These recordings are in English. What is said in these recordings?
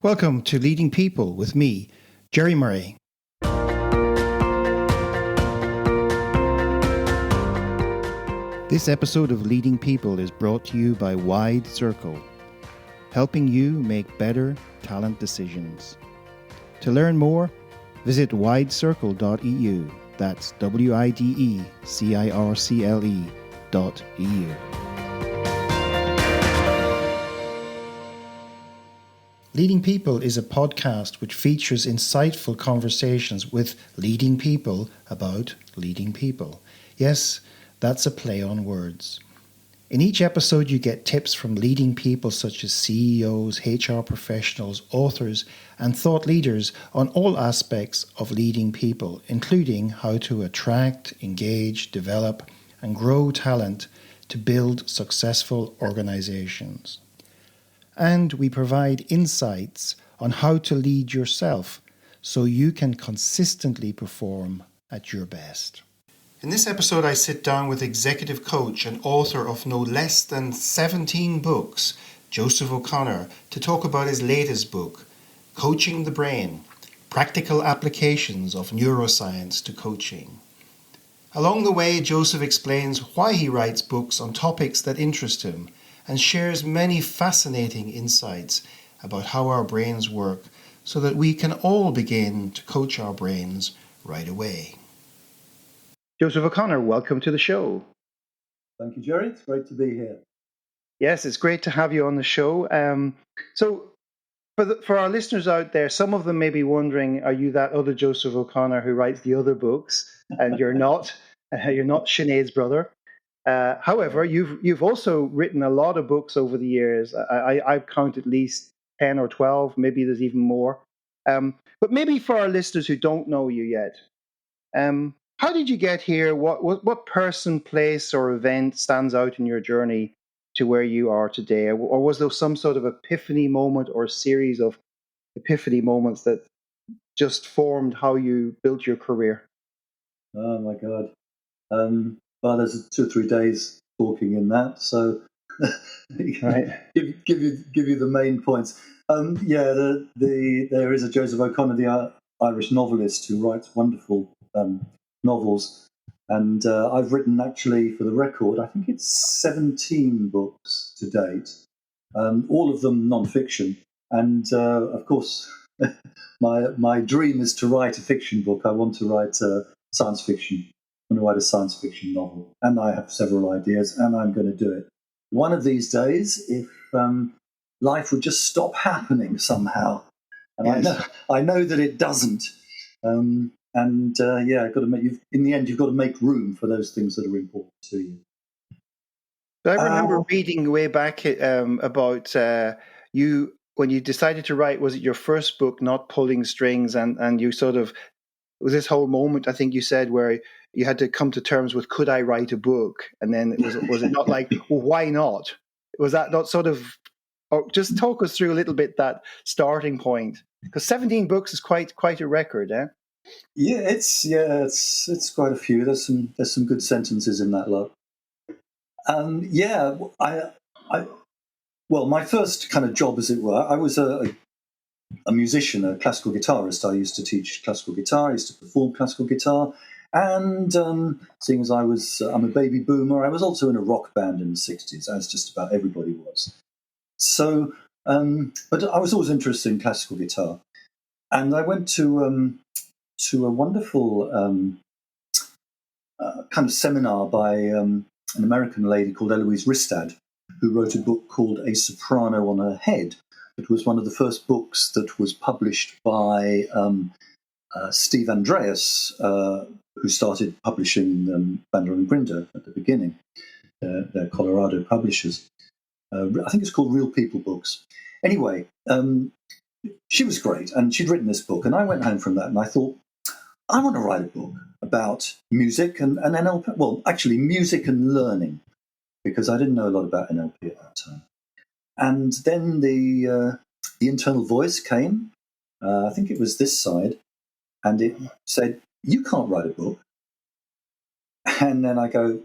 Welcome to Leading People with me, Jerry Murray. This episode of Leading People is brought to you by Wide Circle, helping you make better talent decisions. To learn more, visit widecircle.eu. That's WIDECIRCLE.eu. Leading People is a podcast which features insightful conversations with leading people about leading people. Yes, that's a play on words. In each episode, you get tips from leading people such as CEOs, HR professionals, authors, and thought leaders on all aspects of leading people, including how to attract, engage, develop, and grow talent to build successful organizations. And we provide insights on how to lead yourself so you can consistently perform at your best. In this episode, I sit down with executive coach and author of no less than 17 books, Joseph O'Connor, to talk about his latest book, Coaching the Brain, Practical Applications of Neuroscience to Coaching. Along the way, Joseph explains why he writes books on topics that interest him and shares many fascinating insights about how our brains work so that we can all begin to coach our brains right away. Joseph O'Connor, welcome to the show. Thank you, Jerry. It's great to be here. Yes, it's great to have you on the show. So for our listeners out there, some of them may be wondering, are you that other Joseph O'Connor who writes the other books? And you're not. You're not Sinead's brother. However, you've also written a lot of books over the years. I've counted at least 10 or 12, maybe there's even more. But maybe for our listeners who don't know you yet, how did you get here? What person, place, or event stands out in your journey to where you are today? Or was there some sort of epiphany moment or series of epiphany moments that just formed how you built your career? Oh, my God. Well, there's 2 or 3 days talking in that, so Right. give you the main points. There is a Joseph O'Connor, the Irish novelist, who writes wonderful novels, and I've written, actually, for the record, I think it's 17 books to date, all of them non-fiction, and of course, my dream is to write a fiction book. I want to write science fiction. I'm going to write a science fiction novel, and I have several ideas, and I'm going to do it. One of these days, if life would just stop happening somehow, and Yes. I know that it doesn't. I've got to make. In the end, you've got to make room for those things that are important to you. I remember reading way back about you when you decided to write. Was it your first book, Not Pulling Strings, and you sort of, it was this whole moment, I think you said, where you had to come to terms with, could I write a book? And then was it not like, well, why not? Was that not sort of, or just talk us through a little bit that starting point? Because 17 books is quite a record, eh? Yeah, it's quite a few. There's some good sentences in that lot. Well, my first kind of job, as it were, I was a musician, a classical guitarist. I used to teach classical guitar. I used to perform classical guitar. And seeing as I'm a baby boomer, I was also in a rock band in the 60s, as just about everybody was. So, but I was always interested in classical guitar. And I went to a wonderful kind of seminar by an American lady called Eloise Ristad, who wrote a book called A Soprano on Her Head. It was one of the first books that was published by Steve Andreas, who started publishing Bandler and Grinder at the beginning. They're Colorado publishers. I think it's called Real People Books. Anyway, she was great, and she'd written this book, and I went home from that, and I thought, I want to write a book about music and NLP. Well, actually, music and learning, because I didn't know a lot about NLP at that time. And then the internal voice came. I think it was this side, and it said, "You can't write a book." And then I go,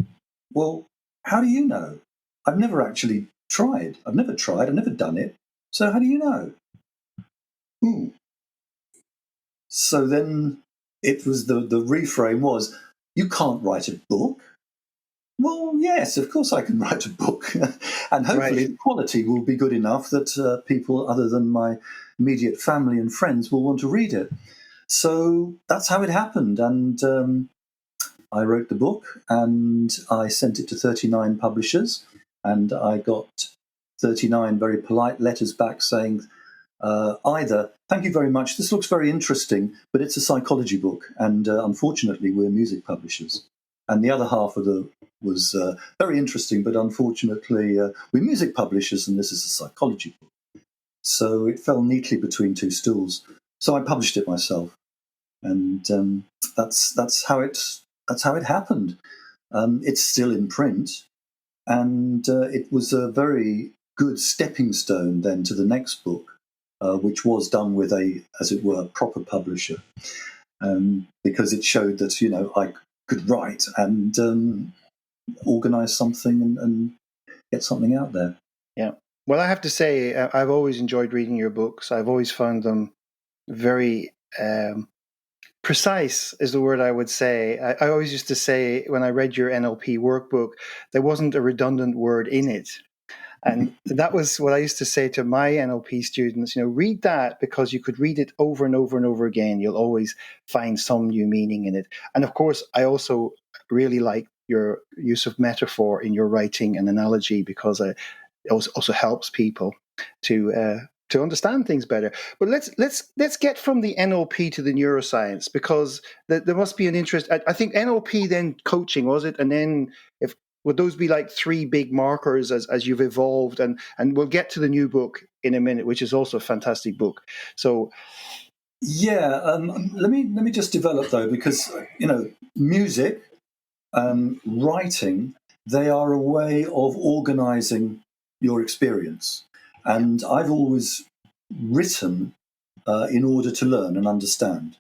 "Well, how do you know? I've never actually tried. I've never done it. So how do you know?" Ooh. So then it was the reframe was, you can't write a book. Well, yes, of course I can write a book. And hopefully Right. the quality will be good enough that people other than my immediate family and friends will want to read it. So that's how it happened. And I wrote the book and I sent it to 39 publishers. And I got 39 very polite letters back saying, either, thank you very much, this looks very interesting, but it's a psychology book. And unfortunately, we're music publishers. And the other half of the was very interesting, but unfortunately, we're music publishers and this is a psychology book. So it fell neatly between two stools. So I published it myself. And that's how it happened. It's still in print, and it was a very good stepping stone then to the next book, which was done with a, as it were, proper publisher, because it showed that I could write and organise something and get something out there. Yeah. Well, I have to say, I've always enjoyed reading your books. I've always found them very precise, is the word I would say. I always used to say when I read your NLP workbook, there wasn't a redundant word in it. And that was what I used to say to my NLP students, read that because you could read it over and over and over again. You'll always find some new meaning in it. And of course, I also really like your use of metaphor in your writing and analogy because it also helps people to understand things better. But let's get from the NLP to the neuroscience, because there must be an interest. I think NLP, then coaching, was it? And then would those be like three big markers as you've evolved? And we'll get to the new book in a minute, which is also a fantastic book. So Yeah, let me just develop though, because music, writing, they are a way of organising your experience, and I've always written in order to learn and understand.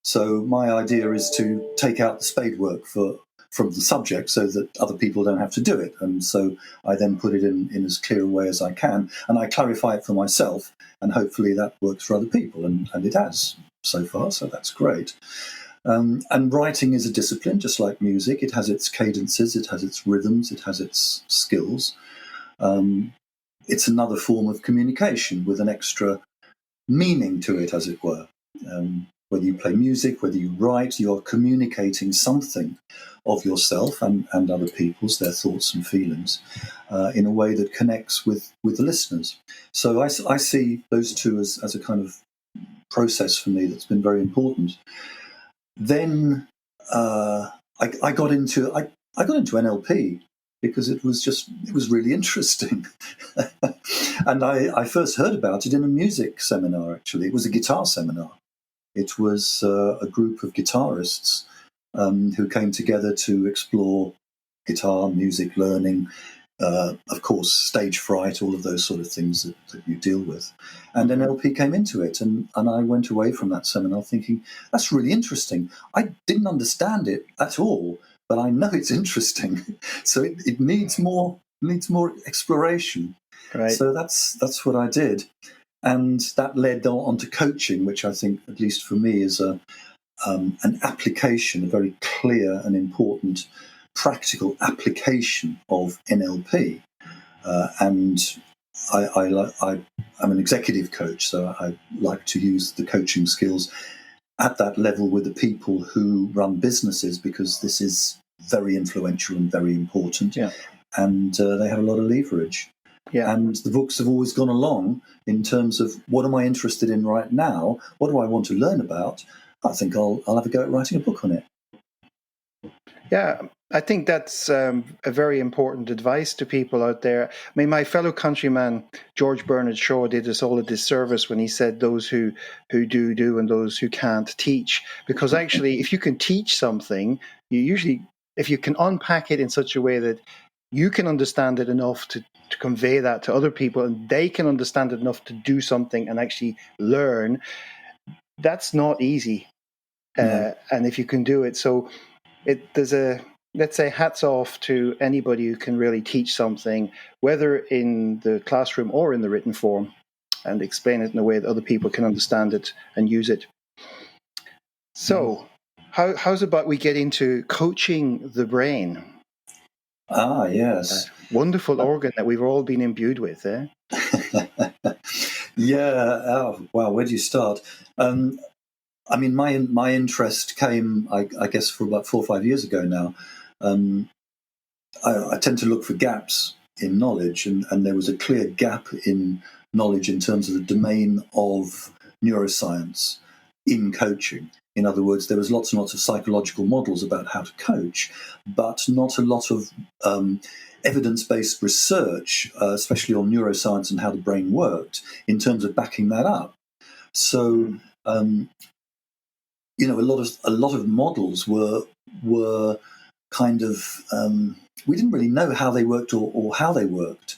So my idea is to take out the spade work from the subject so that other people don't have to do it. And so I then put it in as clear a way as I can, and I clarify it for myself, and hopefully that works for other people, and it has so far, so that's great. And writing is a discipline, just like music. It has its cadences, it has its rhythms, it has its skills. It's another form of communication with an extra meaning to it, as it were. Whether you play music, whether you write, you're communicating something of yourself and other people's, their thoughts and feelings, in a way that connects with the listeners. So I see those two as a kind of process for me that's been very important. Then I got into NLP because it was really interesting. And I first heard about it in a music seminar, actually. It was a guitar seminar. It was a group of guitarists who came together to explore guitar, music learning, of course, stage fright, all of those sort of things that you deal with. And NLP came into it, and I went away from that seminar thinking, that's really interesting. I didn't understand it at all, but I know it's interesting. So it needs more exploration. right. So that's what I did. And that led on to coaching, which I think, at least for me, is an application, a very clear and important practical application of NLP. And I'm an executive coach, so I like to use the coaching skills at that level with the people who run businesses, because this is very influential and very important. Yeah. And they have a lot of leverage. Yeah. And the books have always gone along in terms of, what am I interested in right now? What do I want to learn about? I think I'll have a go at writing a book on it. Yeah, I think that's a very important advice to people out there. I mean, my fellow countryman, George Bernard Shaw, did us all a disservice when he said those who do and those who can't teach. Because actually, if you can teach something, if you can unpack it in such a way that you can understand it enough to convey that to other people, and they can understand it enough to do something and actually learn, that's not easy. No. And if you can do it, so let's say hats off to anybody who can really teach something, whether in the classroom or in the written form. and explain it in a way that other people can understand it and use it. So, how's about we get into coaching the brain? Ah, yes. Wonderful organ that we've all been imbued with, eh? Yeah. Oh, wow. Where do you start? I mean, my interest came, I guess, for about 4 or 5 years ago now. I tend to look for gaps in knowledge, and there was a clear gap in knowledge in terms of the domain of neuroscience in coaching. In other words, there was lots and lots of psychological models about how to coach, but not a lot of evidence-based research, especially on neuroscience and how the brain worked, in terms of backing that up. So, a lot of models were kind of we didn't really know how they worked or how they worked.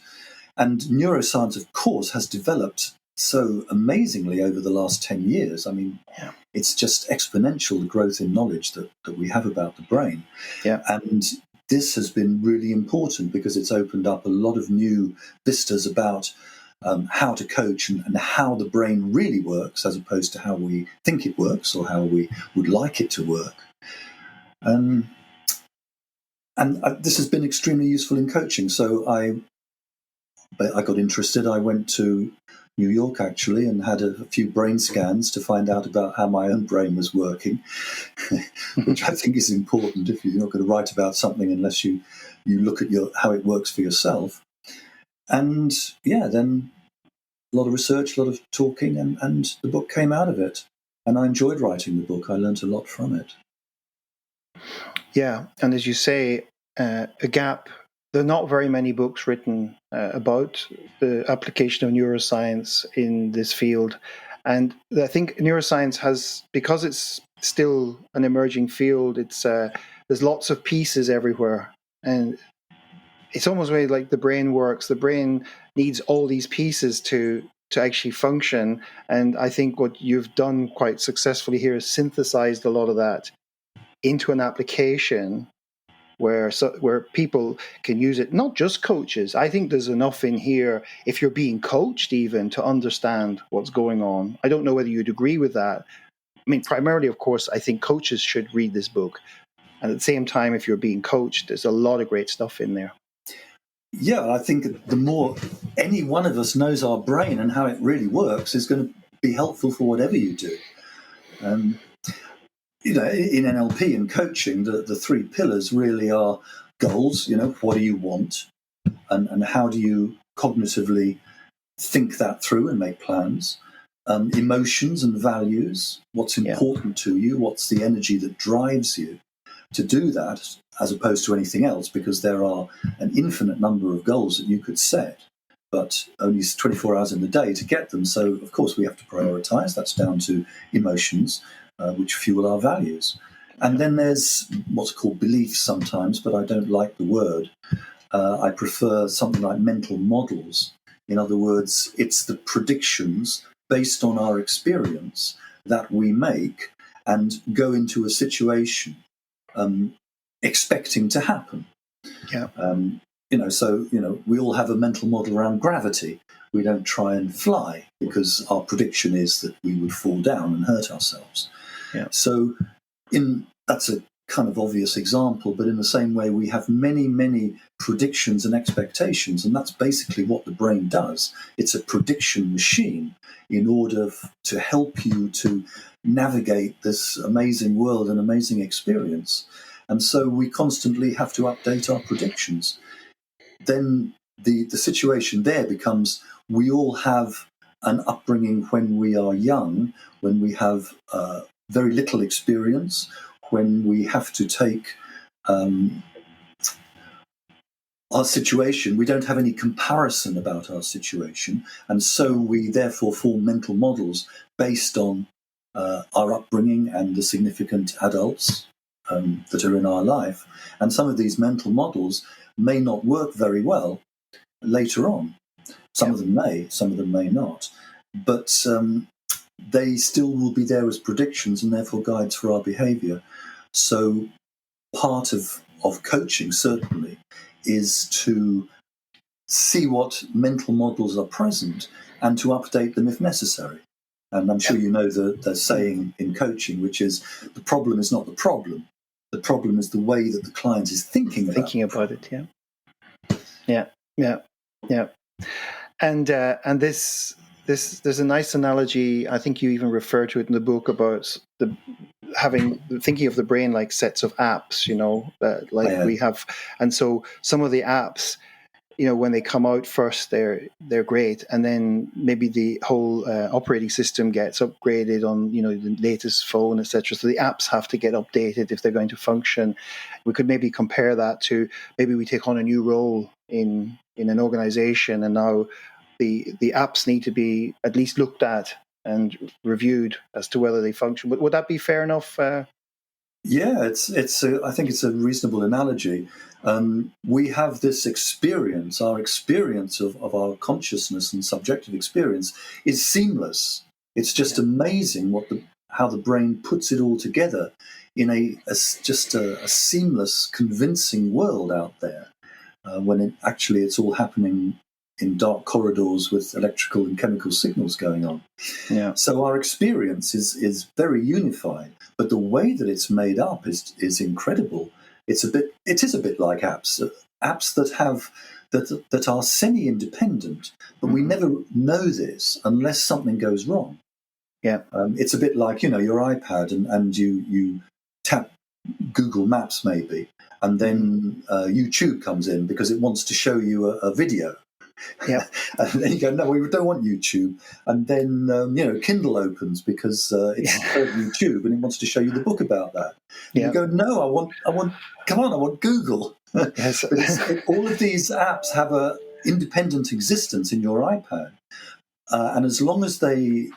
And neuroscience, of course, has developed so amazingly over the last 10 years. I mean, It's just exponential, the growth in knowledge that we have about the brain. Yeah. And this has been really important because it's opened up a lot of new vistas about how to coach and how the brain really works, as opposed to how we think it works or how we would like it to work. And this has been extremely useful in coaching. So I got interested. I went to New York, actually, and had a few brain scans to find out about how my own brain was working, which I think is important if you're not going to write about something unless you look at how it works for yourself. And then a lot of research, a lot of talking, and the book came out of it. And I enjoyed writing the book. I learned a lot from it. Yeah, and as you say, a gap. There are not very many books written about the application of neuroscience in this field. And I think neuroscience has, because it's still an emerging field, there's lots of pieces everywhere. And it's almost really like the brain works. The brain needs all these pieces to actually function. And I think what you've done quite successfully here is synthesized a lot of that into an application where people can use it, not just coaches. I think there's enough in here, if you're being coached even, to understand what's going on. I don't know whether you'd agree with that. I mean, primarily, of course, I think coaches should read this book. And at the same time, if you're being coached, there's a lot of great stuff in there. Yeah, I think the more any one of us knows our brain and how it really works is going to be helpful for whatever you do. In NLP and coaching, the three pillars really are goals. What do you want, and how do you cognitively think that through and make plans. Emotions and values, what's important to you, what's the energy that drives you to do that, as opposed to anything else, because there are an infinite number of goals that you could set, but only 24 hours in the day to get them. So, of course, we have to prioritize. That's down to emotions, which fuel our values. And then there's what's called beliefs sometimes, but I don't like the word. I prefer something like mental models. In other words, it's the predictions based on our experience that we make and go into a situation expecting to happen. Yeah. We all have a mental model around gravity. We don't try and fly because our prediction is that we would fall down and hurt ourselves. Yeah. So that's a kind of obvious example, but in the same way, we have many, many predictions and expectations, and that's basically what the brain does. It's a prediction machine in order to help you to navigate this amazing world and amazing experience. And so we constantly have to update our predictions. Then the situation there becomes we all have an upbringing when we are young, when we have very little experience, when we have to take our situation, we don't have any comparison about our situation, and so we therefore form mental models based on our upbringing and the significant adults that are in our life. And some of these mental models may not work very well later on. Some of them may not. But they still will be there as predictions and therefore guides for our behavior. So part of coaching, certainly, is to see what mental models are present and to update them if necessary. And I'm sure you know the saying in coaching, which is the problem is not the problem. The problem is the way that the client is thinking about it. Yeah. And this there's a nice analogy. I think you even refer to it in the book about thinking of the brain like sets of apps. We have, and so some of the apps, when they come out first, they're great, and then maybe the whole operating system gets upgraded on the latest phone, etc. So the apps have to get updated if they're going to function. We could maybe compare that to maybe we take on a new role in an organization, and now the apps need to be at least looked at and reviewed as to whether they function. Would that be fair enough? Yeah, I think it's a reasonable analogy. We have this experience, our experience of our consciousness and subjective experience is seamless. It's just amazing how the brain puts it all together in a seamless, convincing world out there, when it's all happening in dark corridors with electrical and chemical signals going on. Yeah. So our experience is very unified, but the way that it's made up is incredible. It is a bit like apps that are semi-independent, but we never know this unless something goes wrong. Yeah, it's a bit like your iPad, and you tap Google Maps maybe, and then YouTube comes in because it wants to show you a video. Yeah. And then you go, no, we don't want YouTube. And then, Kindle opens because it's heard YouTube and it wants to show you the book about that. And you go, no, I want Google. Yes. All of these apps have a independent existence in your iPad. And as long as they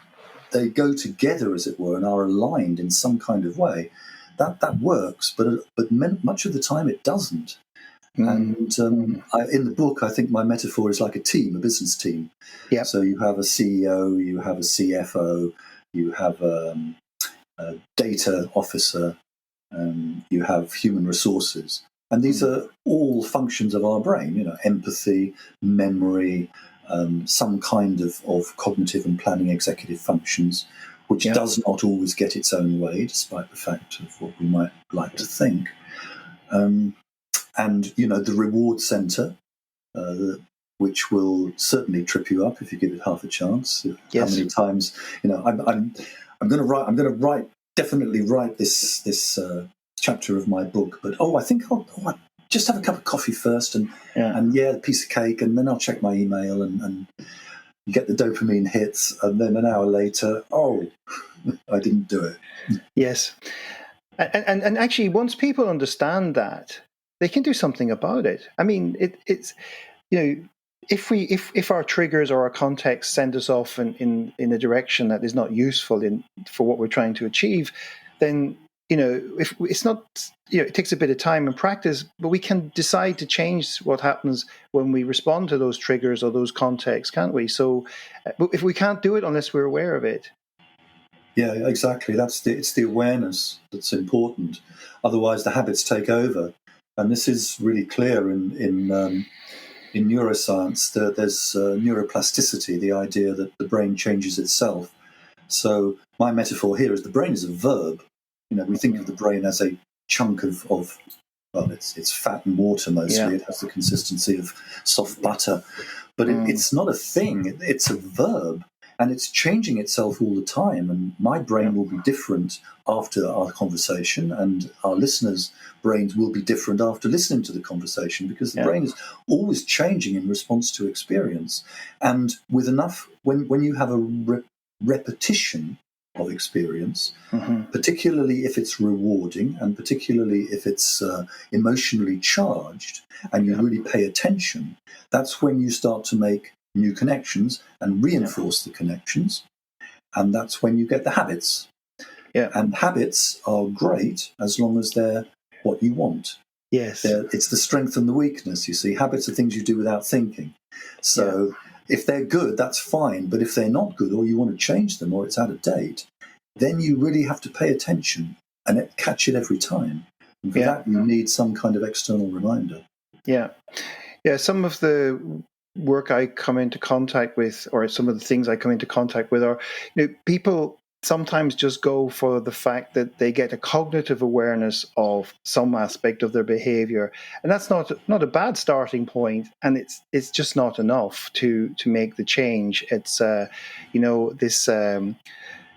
go together, as it were, and are aligned in some kind of way, that works. But much of the time it doesn't. And in the book, I think my metaphor is like a business team. Yeah. So you have a CEO, you have a CFO, you have a data officer, you have human resources. And these are all functions of our brain, empathy, memory, some kind of cognitive and planning executive functions, which does not always get its own way, despite the fact of what we might like to think. And, the reward center, which will certainly trip you up if you give it half a chance. Yes. How many times, I'm going to definitely write this chapter of my book, but I think I'll just have a cup of coffee first and a piece of cake, and then I'll check my email and you get the dopamine hits, and then an hour later, I didn't do it. Yes. And actually, once people understand that, they can do something about it. I mean, it's if our triggers or our context send us off in a direction that is not useful for what we're trying to achieve, then if it's not, it takes a bit of time and practice, but we can decide to change what happens when we respond to those triggers or those contexts, can't we? So, but if we can't do it unless we're aware of it. Yeah, exactly. It's the awareness that's important. Otherwise, the habits take over. And this is really clear in neuroscience. There's neuroplasticity, the idea that the brain changes itself. So my metaphor here is the brain is a verb. We think of the brain as a chunk of it's fat and water mostly. Yeah. It has the consistency of soft butter. But it's not a thing. It's a verb. And it's changing itself all the time. And my brain will be different after our conversation, and our listeners' brains will be different after listening to the conversation, because the brain is always changing in response to experience. And with enough, when you have a repetition of experience, particularly if it's rewarding and particularly if it's emotionally charged, and you really pay attention, that's when you start to make new connections and reinforce the connections. And that's when you get the habits. Yeah. And habits are great as long as they're what you want. Yes. It's the strength and the weakness, you see. Habits are things you do without thinking. So if they're good, that's fine. But if they're not good, or you want to change them, or it's out of date, then you really have to pay attention and catch it every time. And for that, you need some kind of external reminder. Yeah. Yeah, some of the work I come into contact with, or some of the things I come into contact with, are, people sometimes just go for the fact that they get a cognitive awareness of some aspect of their behavior, and that's not a bad starting point, and it's just not enough to make the change. It's this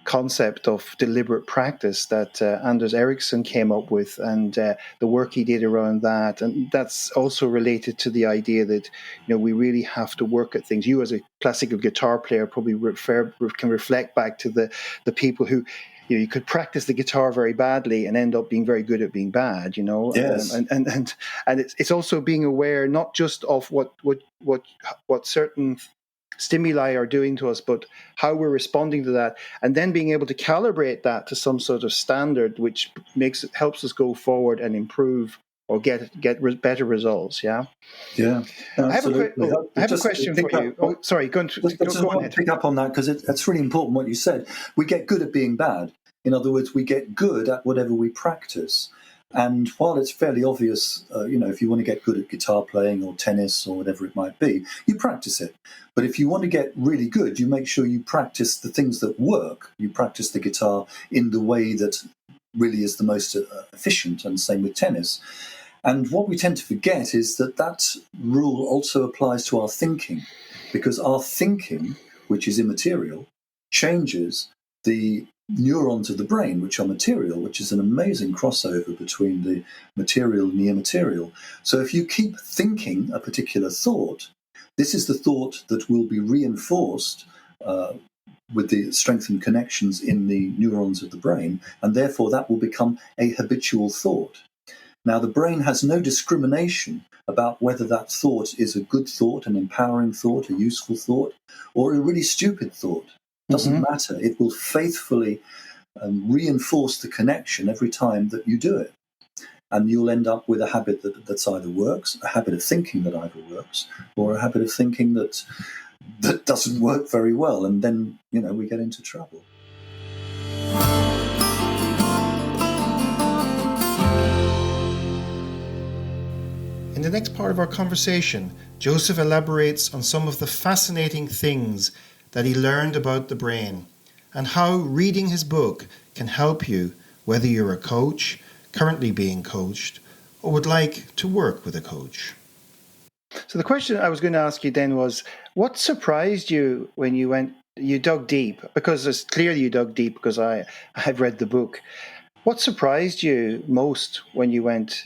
concept of deliberate practice that Anders Ericsson came up with, and the work he did around that. And that's also related to the idea that, we really have to work at things. You, as a classical guitar player, probably can reflect back to the people who, you could practice the guitar very badly and end up being very good at being bad, Yes. and it's also being aware not just of what certain stimuli are doing to us, but how we're responding to that, and then being able to calibrate that to some sort of standard, which helps us go forward and improve or get better results. Yeah. Yeah. Absolutely. I have a question for you. Oh, sorry. Go ahead. Pick up on that, because it's really important what you said. We get good at being bad. In other words, we get good at whatever we practice. And while it's fairly obvious, if you want to get good at guitar playing or tennis or whatever it might be, you practice it. But if you want to get really good, you make sure you practice the things that work. You practice the guitar in the way that really is the most efficient, and same with tennis. And what we tend to forget is that rule also applies to our thinking, because our thinking, which is immaterial, changes the neurons of the brain, which are material, which is an amazing crossover between the material and the immaterial. So if you keep thinking a particular thought, this is the thought that will be reinforced with the strengthened connections in the neurons of the brain, and therefore that will become a habitual thought. Now, the brain has no discrimination about whether that thought is a good thought, an empowering thought, a useful thought, or a really stupid thought. Doesn't matter. It will faithfully reinforce the connection every time that you do it. And you'll end up with a habit that's either works, a habit of thinking that either works, or a habit of thinking that doesn't work very well. And then, we get into trouble. In the next part of our conversation, Joseph elaborates on some of the fascinating things that he learned about the brain, and how reading his book can help you, whether you're a coach, currently being coached, or would like to work with a coach. So the question I was going to ask you then was, what surprised you when you dug deep? Because it's clear you dug deep, because I've read the book. What surprised you most when you went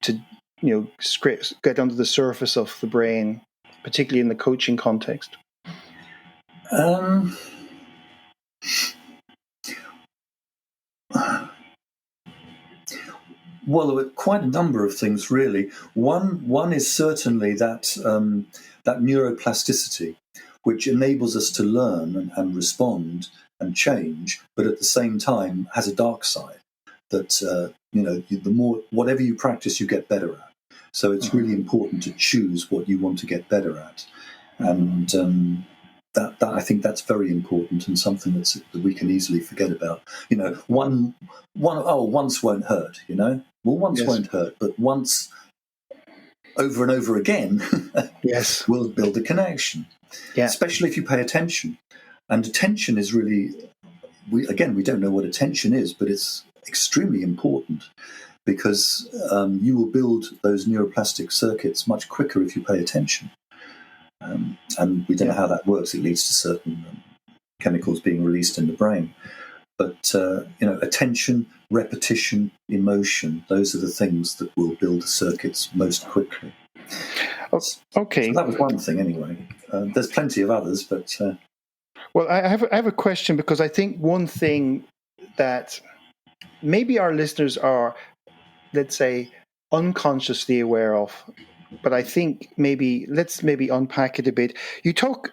to get under the surface of the brain, particularly in the coaching context? Well, there were quite a number of things, really. One is certainly that neuroplasticity, which enables us to learn and respond and change, but at the same time has a dark side. That the more whatever you practice, you get better at. So it's really important to choose what you want to get better at, and that I think that's very important, and something that we can easily forget about. Once won't hurt. Once Yes. won't hurt, but once, over and over again, yes, will build a connection. Yeah. Especially if you pay attention, and attention is really, we don't know what attention is, but it's extremely important, because you will build those neuroplastic circuits much quicker if you pay attention. And we don't know how that works. It leads to certain chemicals being released in the brain. But, attention, repetition, emotion, those are the things that will build the circuits most quickly. Okay. So that was one thing anyway. There's plenty of others, but... Well, I have a question, because I think one thing that maybe our listeners are, let's say, unconsciously aware of, but I think let's unpack it a bit. You talk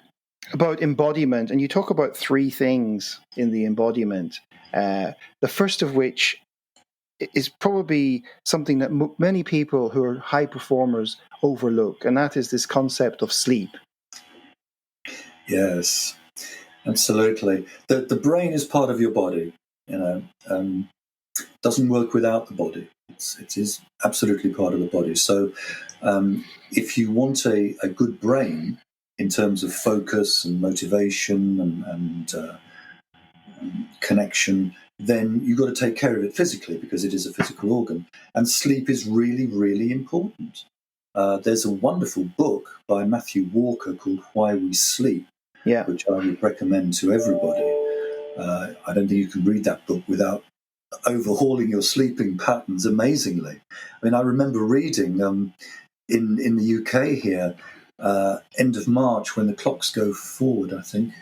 about embodiment, and you talk about three things in the embodiment. The first of which is probably something that many people who are high performers overlook, and that is this concept of sleep. Yes, absolutely. The brain is part of your body. doesn't work without the body. It is absolutely part of the body. So if you want a good brain in terms of focus and motivation and connection, then you've got to take care of it physically because it is a physical organ. And sleep is really, really important. There's a wonderful book by Matthew Walker called Why We Sleep, which I would recommend to everybody. I don't think you can read that book without overhauling your sleeping patterns amazingly. I mean, I remember reading in the UK here, end of March when the clocks go forward, I think,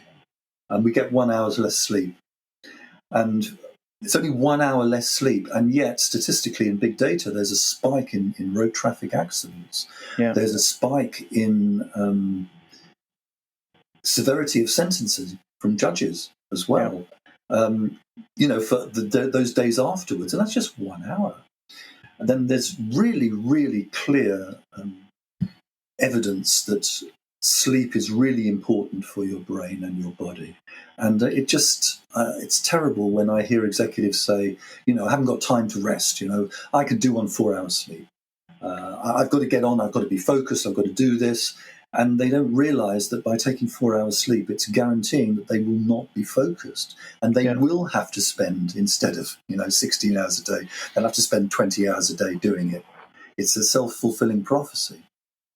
and we get 1 hour less sleep. And it's only 1 hour less sleep, and yet statistically in big data, there's a spike in road traffic accidents. Yeah. There's a spike in severity of sentences from judges as well. For those days afterwards, and that's just 1 hour. And then there's really, really clear evidence that sleep is really important for your brain and your body. And it's terrible when I hear executives say, I haven't got time to rest. I could do on 4 hours sleep. I've got to get on. I've got to be focused. I've got to do this. And they don't realize that by taking 4 hours sleep, it's guaranteeing that they will not be focused. And they will have to spend, instead of, 16 hours a day, they'll have to spend 20 hours a day doing it. It's a self-fulfilling prophecy.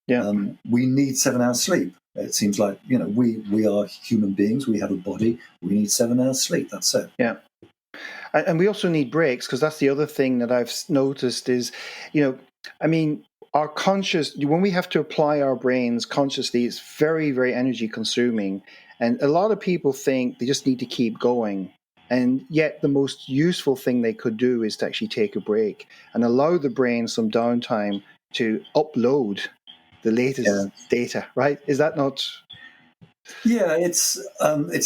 Yeah. We need 7 hours sleep. It seems like, we are human beings. We have a body. We need 7 hours sleep. That's it. Yeah. And we also need breaks, because that's the other thing that I've noticed is, our when we have to apply our brains consciously, it's very, very energy consuming. And a lot of people think they just need to keep going. And yet the most useful thing they could do is to actually take a break and allow the brain some downtime to upload the latest data, right? Is that not? Yeah, it's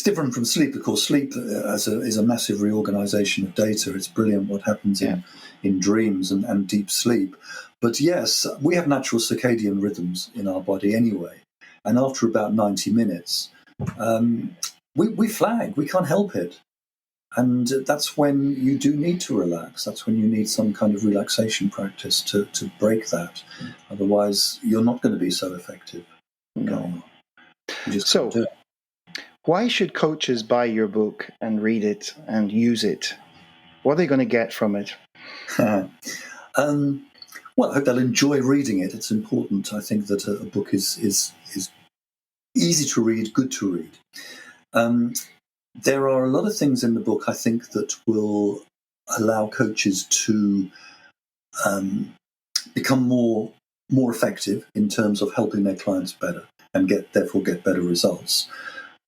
different from sleep. Of course, sleep is a massive reorganization of data. It's brilliant what happens in dreams and deep sleep. But yes, we have natural circadian rhythms in our body anyway. And after about 90 minutes, we flag. We can't help it. And that's when you do need to relax. That's when you need some kind of relaxation practice to break that. Otherwise, you're not going to be so effective going on. So, why should coaches buy your book and read it and use it? What are they going to get from it? Well, I hope they'll enjoy reading it. It's important, I think, that a book is easy to read, good to read. There are a lot of things in the book, I think, that will allow coaches to become more effective in terms of helping their clients better and therefore get better results.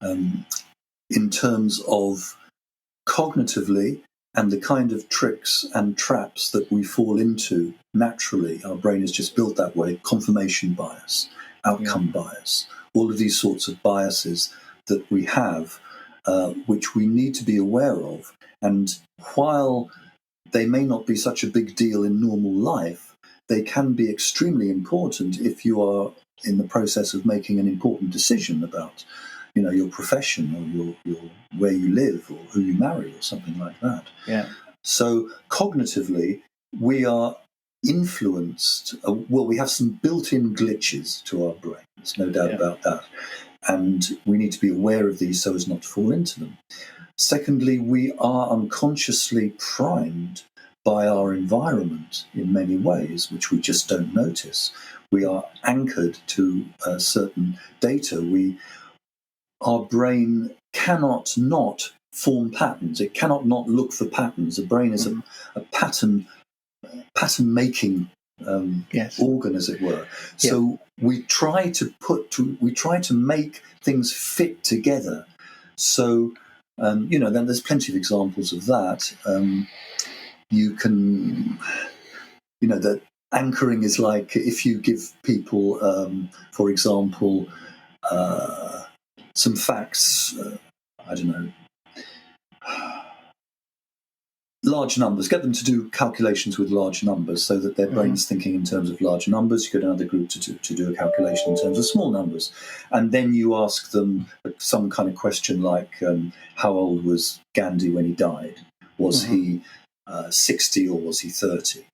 In terms of cognitively and the kind of tricks and traps that we fall into naturally, our brain is just built that way: confirmation bias, outcome bias, all of these sorts of biases that we have, which we need to be aware of. And while they may not be such a big deal in normal life, they can be extremely important if you are in the process of making an important decision about your profession or your where you live or who you marry or something like that. Yeah. So cognitively, we are influenced. We have some built-in glitches to our brain. There's no doubt about that. And we need to be aware of these so as not to fall into them. Secondly, we are unconsciously primed by our environment in many ways, which we just don't notice. We are anchored to certain data. Our brain cannot not form patterns. It cannot not look for patterns. The brain is a pattern-making organ, as it were. So we try to make things fit together. So then there's plenty of examples of that. You can, that anchoring is like if you give people, for example, some facts, I don't know, large numbers, get them to do calculations with large numbers so that their brain's thinking in terms of large numbers. You get another group to do a calculation in terms of small numbers. And then you ask them some kind of question like, how old was Gandhi when he died? Was he 60 or was he 30?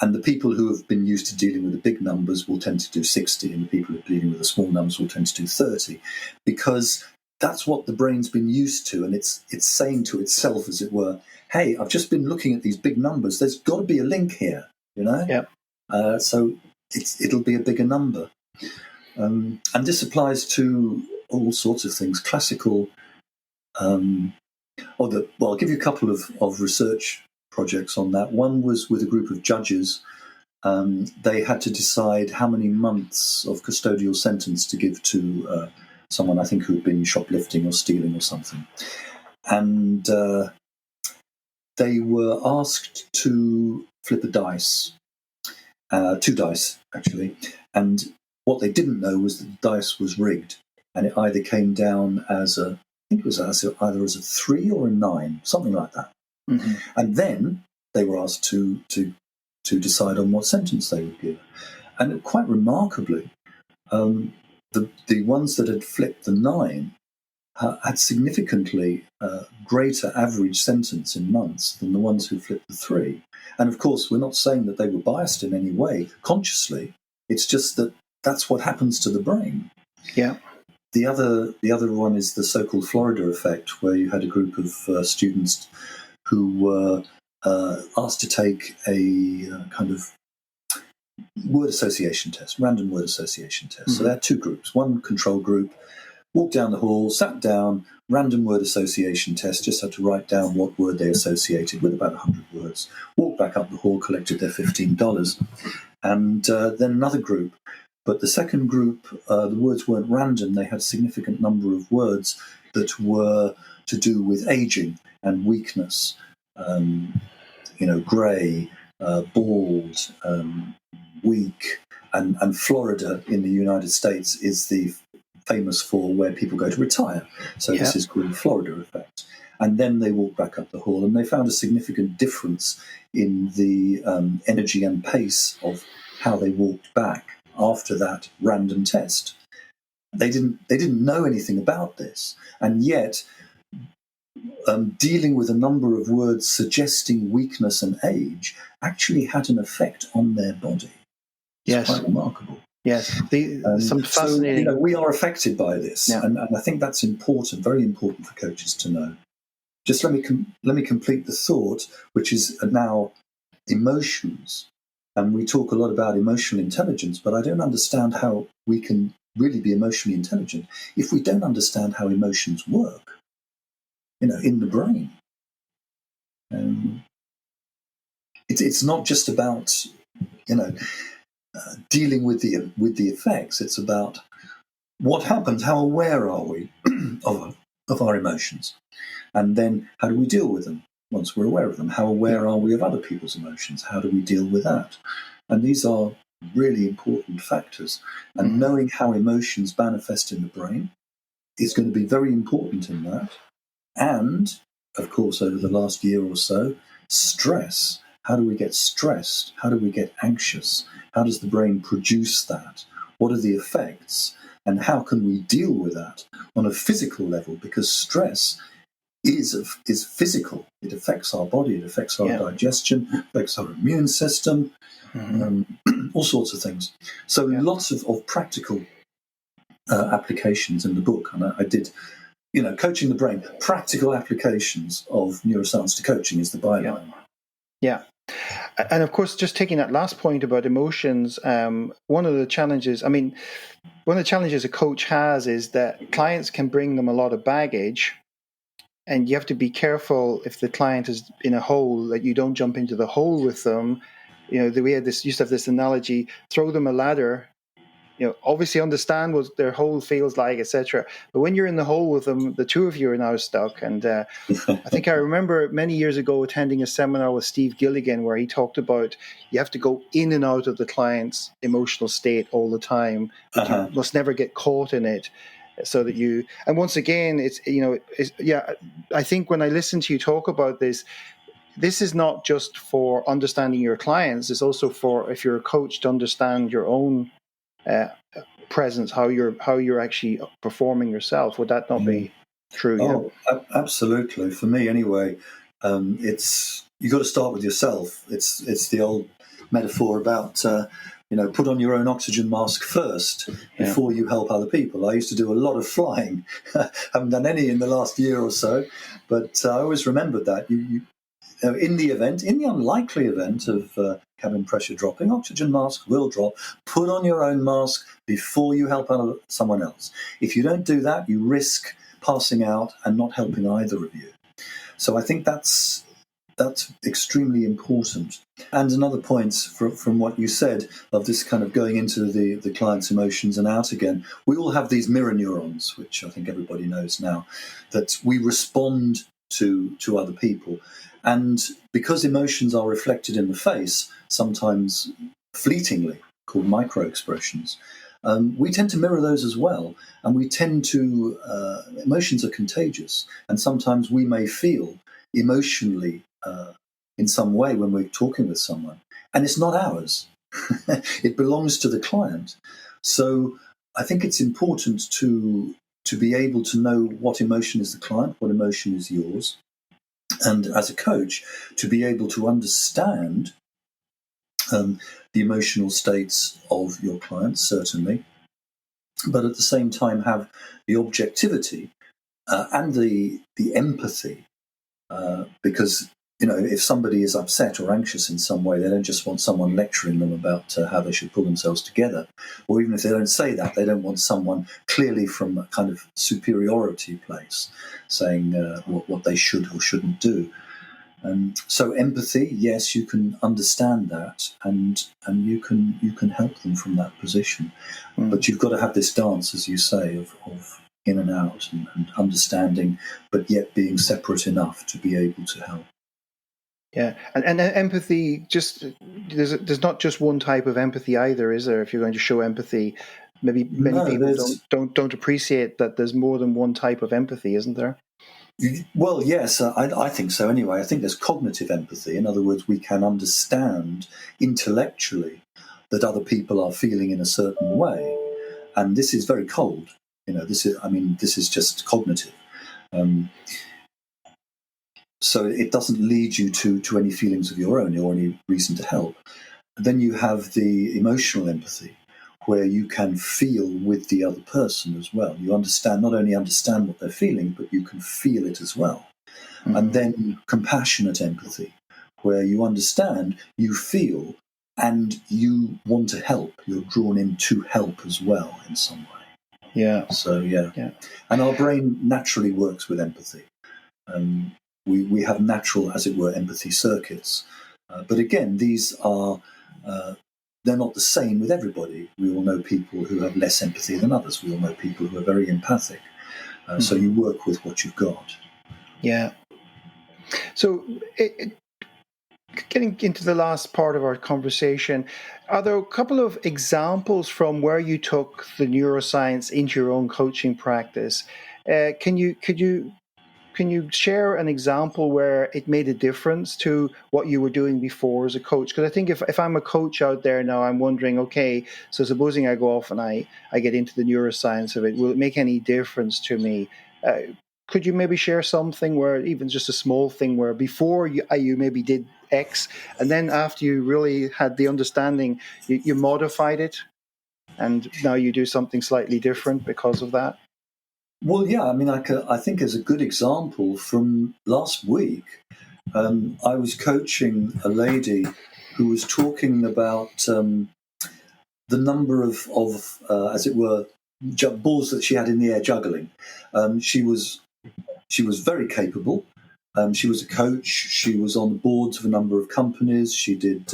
And the people who have been used to dealing with the big numbers will tend to do 60, and the people who are dealing with the small numbers will tend to do 30, because that's what the brain's been used to, and it's saying to itself, as it were, hey, I've just been looking at these big numbers. There's got to be a link here, Yeah. So it'll be a bigger number. And this applies to all sorts of things. Classical, I'll give you a couple of research projects on that. One was with a group of judges. They had to decide how many months of custodial sentence to give to someone, I think, who had been shoplifting or stealing or something. And they were asked to flip a dice, 2 dice, actually. And what they didn't know was that the dice was rigged. And it either came down as I think it was either as a 3 or a 9, something like that. Mm-hmm. And then they were asked to decide on what sentence they would give. And quite remarkably, the ones that had flipped the 9 had significantly greater average sentence in months than the ones who flipped the 3. And of course, we're not saying that they were biased in any way consciously. It's just that that's what happens to the brain. Yeah. The other one is the so-called Florida effect, where you had a group of students who were asked to take a kind of word association test, random word association test. Mm-hmm. So there are 2 groups. One control group walked down the hall, sat down, random word association test, just had to write down what word they associated with, about 100 words. Walked back up the hall, collected their $15. And then another group. But the second group, the words weren't random. They had a significant number of words that were to do with aging and weakness. Grey, bald, weak. And Florida in the United States is famous for where people go to retire. So This is called the Florida effect. And then they walked back up the hall, and they found a significant difference in the energy and pace of how they walked back after that random test. They didn't know anything about this, and yet dealing with a number of words suggesting weakness and age actually had an effect on their body. It's quite remarkable. Yes, some fascinating. So, we are affected by this, and I think that's important, very important for coaches to know. Just let me complete the thought, which is now emotions. And we talk a lot about emotional intelligence, but I don't understand how we can really be emotionally intelligent if we don't understand how emotions work, in the brain. It's not just about, dealing with the effects. It's about what happens, how aware are we of our emotions, and then how do we deal with them once we're aware of them? How aware are we of other people's emotions? How do we deal with that? And these are really important factors. And knowing how emotions manifest in the brain is going to be very important in that. And, of course, over the last year or so, stress. How do we get stressed? How do we get anxious? How does the brain produce that? What are the effects? And how can we deal with that on a physical level? Because stress is physical. It affects our body. It affects our digestion. It affects our immune system. All sorts of things. So lots of practical applications in the book. And I did, coaching the brain. Practical applications of neuroscience to coaching is the byline. Yeah. And of course, just taking that last point about emotions, one of the challenges a coach has is that clients can bring them a lot of baggage, and you have to be careful if the client is in a hole that you don't jump into the hole with them. We used to have this analogy: throw them a ladder. Obviously understand what their hole feels like, etc. But when you're in the hole with them, the two of you are now stuck. And I think I remember many years ago attending a seminar with Steve Gilligan where he talked about you have to go in and out of the client's emotional state all the time. You must never get caught in it. So that you, and once again, I think when I listen to you talk about this is not just for understanding your clients. It's also for, if you're a coach, to understand your own presence, how you're actually performing yourself. Would that not be true? Oh, absolutely. For me, anyway, It's you got to start with yourself. It's the old metaphor about put on your own oxygen mask first before you help other people. I used to do a lot of flying. Haven't done any in the last year or so, but I always remembered that in the unlikely event of cabin pressure dropping, oxygen mask will drop. Put on your own mask before you help someone else. If you don't do that, you risk passing out and not helping either of you. So I think that's extremely important. And another point from what you said of this kind of going into the client's emotions and out again, we all have these mirror neurons, which I think everybody knows now, that we respond to other people. And because emotions are reflected in the face, sometimes fleetingly, called micro-expressions, we tend to mirror those as well. And we tend to, emotions are contagious. And sometimes we may feel emotionally in some way when we're talking with someone. And it's not ours. It belongs to the client. So I think it's important to be able to know what emotion is the client, what emotion is yours. And as a coach, to be able to understand the emotional states of your clients, certainly, but at the same time have the objectivity and the empathy, because if somebody is upset or anxious in some way, they don't just want someone lecturing them about how they should pull themselves together, or even if they don't say that, they don't want someone clearly from a kind of superiority place saying what they should or shouldn't do. So empathy, yes, you can understand that, and you can help them from that position. But you've got to have this dance, as you say, of in and out and understanding, but yet being separate enough to be able to help. Yeah, and empathy, just there's not just one type of empathy either, is there? If you're going to show empathy, maybe many people don't appreciate that there's more than one type of empathy, isn't there? Well, yes, I think so anyway. I think there's cognitive empathy. In other words, we can understand intellectually that other people are feeling in a certain way. And this is very cold. This is just cognitive. So it doesn't lead you to any feelings of your own or any reason to help. Then you have the emotional empathy, where you can feel with the other person as well. You not only understand what they're feeling, but you can feel it as well. Mm-hmm. And then compassionate empathy, where you understand, you feel, and you want to help. You're drawn in to help as well in some way. Yeah. So, yeah. And our brain naturally works with empathy. We have natural, as it were, empathy circuits. But again, these are... they're not the same with everybody. We all know people who have less empathy than others. We all know people who are very empathic. So you work with what you've got. Yeah. So getting into the last part of our conversation, are there a couple of examples from where you took the neuroscience into your own coaching practice? Can you share an example where it made a difference to what you were doing before as a coach? Because I think if I'm a coach out there now, I'm wondering, okay, so supposing I go off and I get into the neuroscience of it, will it make any difference to me? Could you maybe share something where, even just a small thing, where before you maybe did X, and then after you really had the understanding, you modified it, and now you do something slightly different because of that? Well, yeah, I think as a good example from last week, I was coaching a lady who was talking about the number of as it were, balls that she had in the air juggling. She was very capable. She was a coach. She was on the boards of a number of companies. She did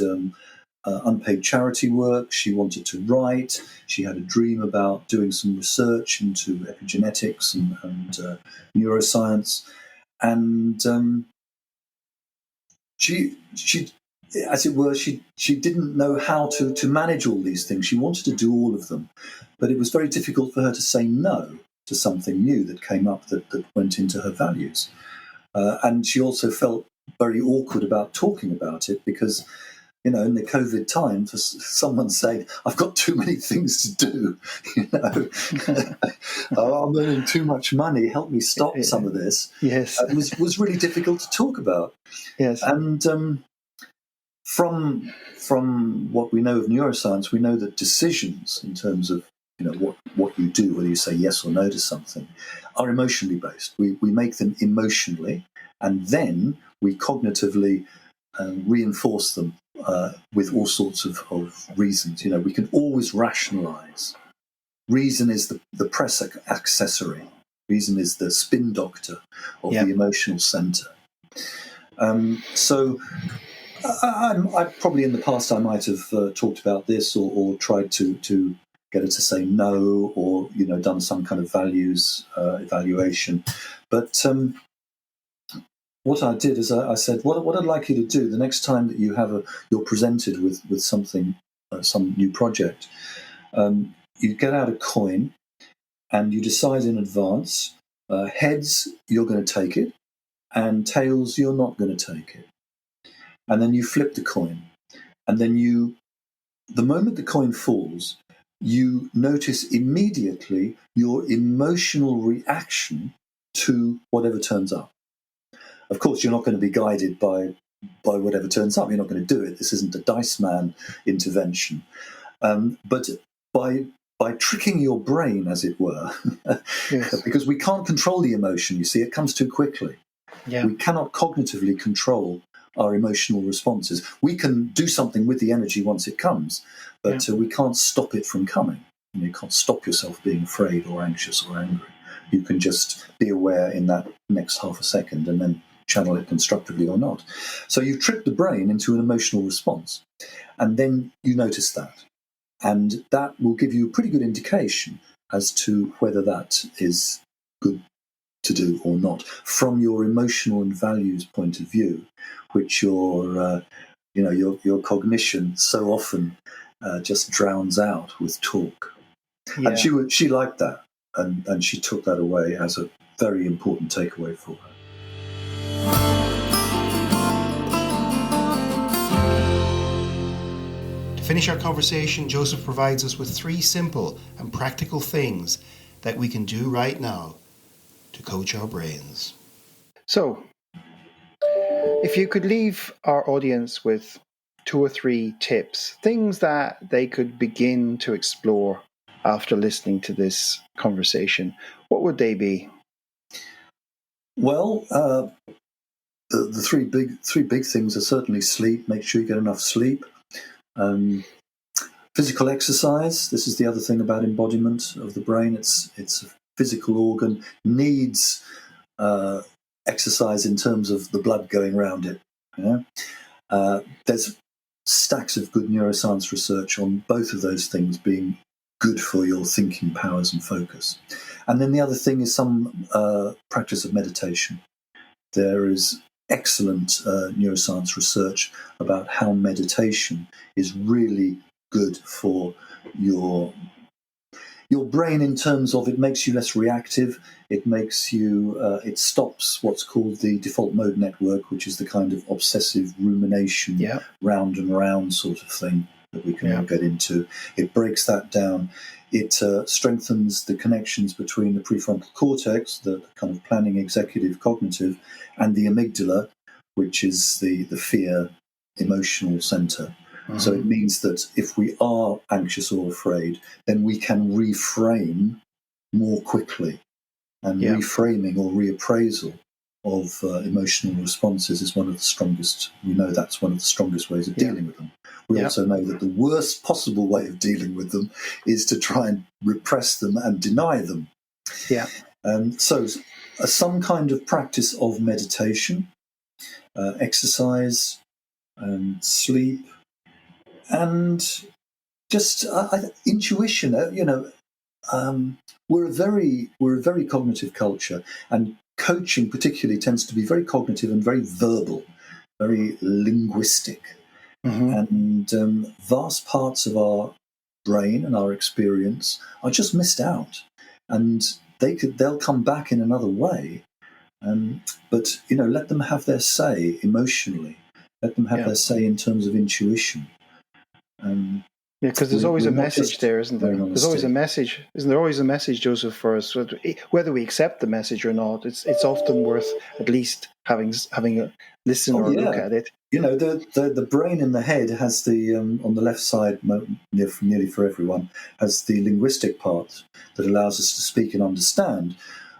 unpaid charity work. She wanted to write. She had a dream about doing some research into epigenetics and neuroscience. And she, as it were, she didn't know how to manage all these things. She wanted to do all of them, but it was very difficult for her to say no to something new that came up that went into her values. And she also felt very awkward about talking about it because, in the COVID time, for someone saying, "I've got too many things to do," I'm earning too much money. Help me stop some of this. Yes. Was really difficult to talk about. Yes. And from what we know of neuroscience, we know that decisions in terms of what you do, whether you say yes or no to something, are emotionally based. We make them emotionally, and then we cognitively reinforce them with all sorts of reasons. We can always rationalize. Reason is the press accessory. Reason is the spin doctor of the emotional center. So I probably in the past I might have talked about this or tried to get her to say no, or done some kind of values evaluation. But what I did is I said, what I'd like you to do the next time that you're presented with something, some new project, you get out a coin and you decide in advance, heads, you're going to take it, and tails, you're not going to take it. And then you flip the coin. And then the moment the coin falls, you notice immediately your emotional reaction to whatever turns up. Of course, you're not going to be guided by whatever turns up. You're not going to do it. This isn't a dice man intervention. But by tricking your brain, as it were, yes. Because we can't control the emotion, you see, it comes too quickly. Yeah. We cannot cognitively control our emotional responses. We can do something with the energy once it comes, but we can't stop it from coming. You can't stop yourself being afraid or anxious or angry. You can just be aware in that next half a second and then channel it constructively or not. So you've tricked the brain into an emotional response, and then you notice that. And that will give you a pretty good indication as to whether that is good to do or not from your emotional and values point of view, which your cognition so often just drowns out with talk. Yeah. And she liked that, and she took that away as a very important takeaway for her. To finish our conversation, Joseph provides us with 3 simple and practical things that we can do right now to coach our brains. So, if you could leave our audience with 2 or 3 tips, things that they could begin to explore after listening to this conversation, what would they be? Well, the three big things are certainly sleep. Make sure you get enough sleep. Physical exercise. This is the other thing about embodiment of the brain. It's a physical organ, needs exercise in terms of the blood going around it. There's stacks of good neuroscience research on both of those things being good for your thinking powers and focus. And then the other thing is some practice of meditation. There is excellent neuroscience research about how meditation is really good for your brain in terms of it makes you less reactive. It makes you, it stops what's called the default mode network, which is the kind of obsessive rumination, round and round sort of thing that we can all get into. It breaks that down. It strengthens the connections between the prefrontal cortex, the kind of planning, executive, cognitive, and the amygdala, which is the fear emotional center. Mm-hmm. So it means that if we are anxious or afraid, then we can reframe more quickly. And reframing or reappraisal of emotional responses is one of the strongest. We know that's one of the strongest ways of dealing with them. We also know that the worst possible way of dealing with them is to try and repress them and deny them. Yeah. So some kind of practice of meditation, exercise, sleep, and just intuition. We're a very cognitive culture, and coaching particularly tends to be very cognitive and very verbal, very linguistic. Mm-hmm. And vast parts of our brain and our experience are just missed out, and they'll come back in another way. But let them have their say emotionally, Let them have their say in terms of intuition. Because there's always a message there, isn't there? There's always a message. Isn't there always a message, Joseph, for us? Whether we accept the message or not, it's often worth at least having a listen or look at it. You know, the brain in the head has the on the left side, nearly for everyone, has the linguistic part that allows us to speak and understand,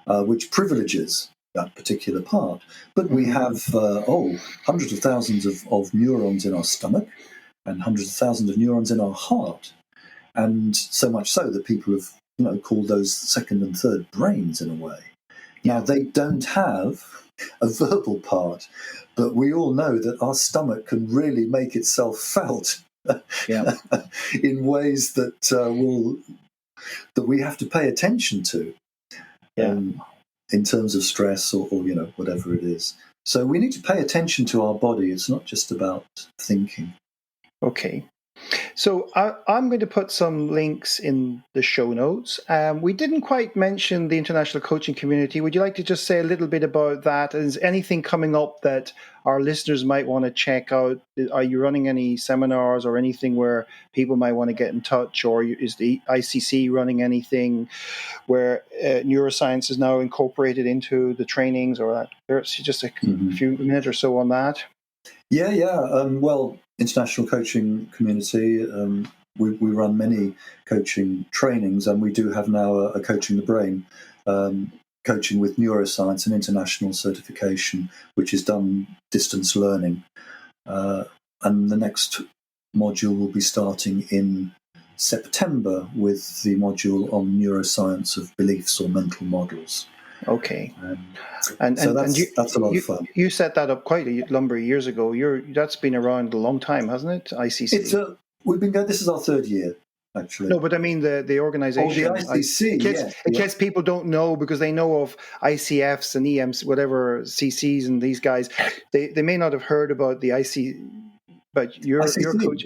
which privileges that particular part. But we have hundreds of thousands of neurons in our stomach and hundreds of thousands of neurons in our heart, and so much so that people have called those second and third brains in a way. Now they don't have a verbal part, but we all know that our stomach can really make itself felt in ways that we have to pay attention to. In terms of stress or whatever it is. So we need to pay attention to our body. It's not just about thinking. Okay. So I'm going to put some links in the show notes. We didn't quite mention the international coaching community. Would you like to just say a little bit about that? Is anything coming up that our listeners might want to check out? Are you running any seminars or anything where people might want to get in touch? Or is the ICC running anything where neuroscience is now incorporated into the trainings? Or that? There's just a few minutes or so on that. Well, international coaching community, we run many coaching trainings, and we do have now a Coaching the Brain, coaching with neuroscience and international certification, which is done distance learning. And the next module will be starting in September with the module on neuroscience of beliefs or mental models. Okay, so that's a lot of fun. You set that up quite a number of years ago. That's been around a long time, hasn't it? ICC. We've been going. This is our third year, actually. No, but I mean the organisation. Oh, the ICC. In case people don't know, because they know of ICFs and EMs, whatever CCs, and these guys, they may not have heard about the IC. But your coach,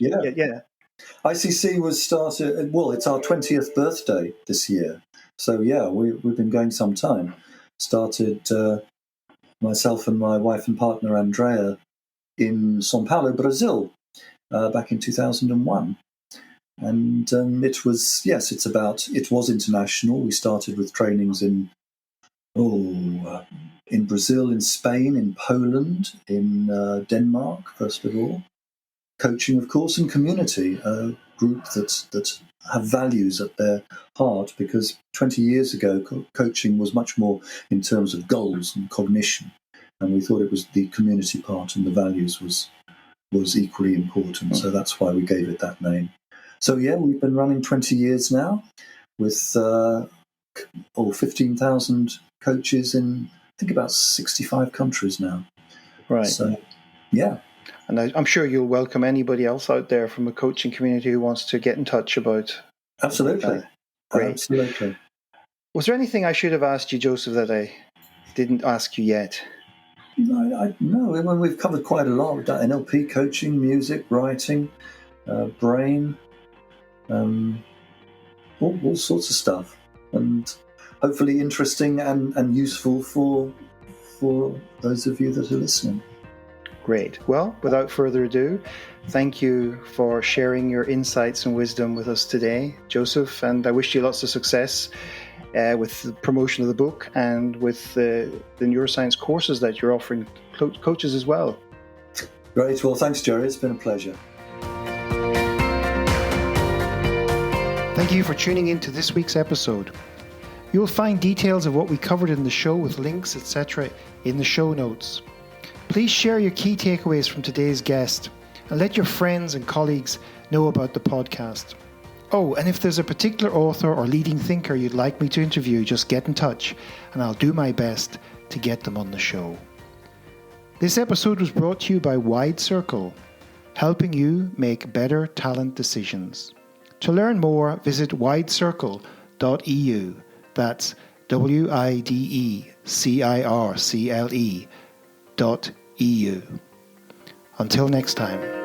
ICC was started. Well, it's our 20th birthday this year. So, we've been going some time. Started myself and my wife and partner, Andrea, in São Paulo, Brazil, back in 2001. And it was international. We started with trainings in Brazil, in Spain, in Poland, in Denmark, first of all. Coaching, of course, and community, a group that have values at their heart, because 20 years ago, coaching was much more in terms of goals and cognition. And we thought it was the community part and the values was equally important. So that's why we gave it that name. So, we've been running 20 years now with 15,000 coaches in, I think, about 65 countries now. Right. So, And I'm sure you'll welcome anybody else out there from a coaching community who wants to get in touch about. Absolutely. Great. Absolutely. Was there anything I should have asked you, Joseph, that I didn't ask you yet? No. We've covered quite a lot. NLP coaching, music, writing, brain, all sorts of stuff, and hopefully interesting and useful for those of you that are listening. Great. Well, without further ado, thank you for sharing your insights and wisdom with us today, Joseph, and I wish you lots of success with the promotion of the book and with the neuroscience courses that you're offering coaches as well. Great. Well, thanks, Jerry. It's been a pleasure. Thank you for tuning in to this week's episode. You will find details of what we covered in the show with links, etc. in the show notes. Please share your key takeaways from today's guest and let your friends and colleagues know about the podcast. Oh, and if there's a particular author or leading thinker you'd like me to interview, just get in touch and I'll do my best to get them on the show. This episode was brought to you by Wide Circle, helping you make better talent decisions. To learn more, visit widecircle.eu. That's WIDECIRCLE.eu. Until next time.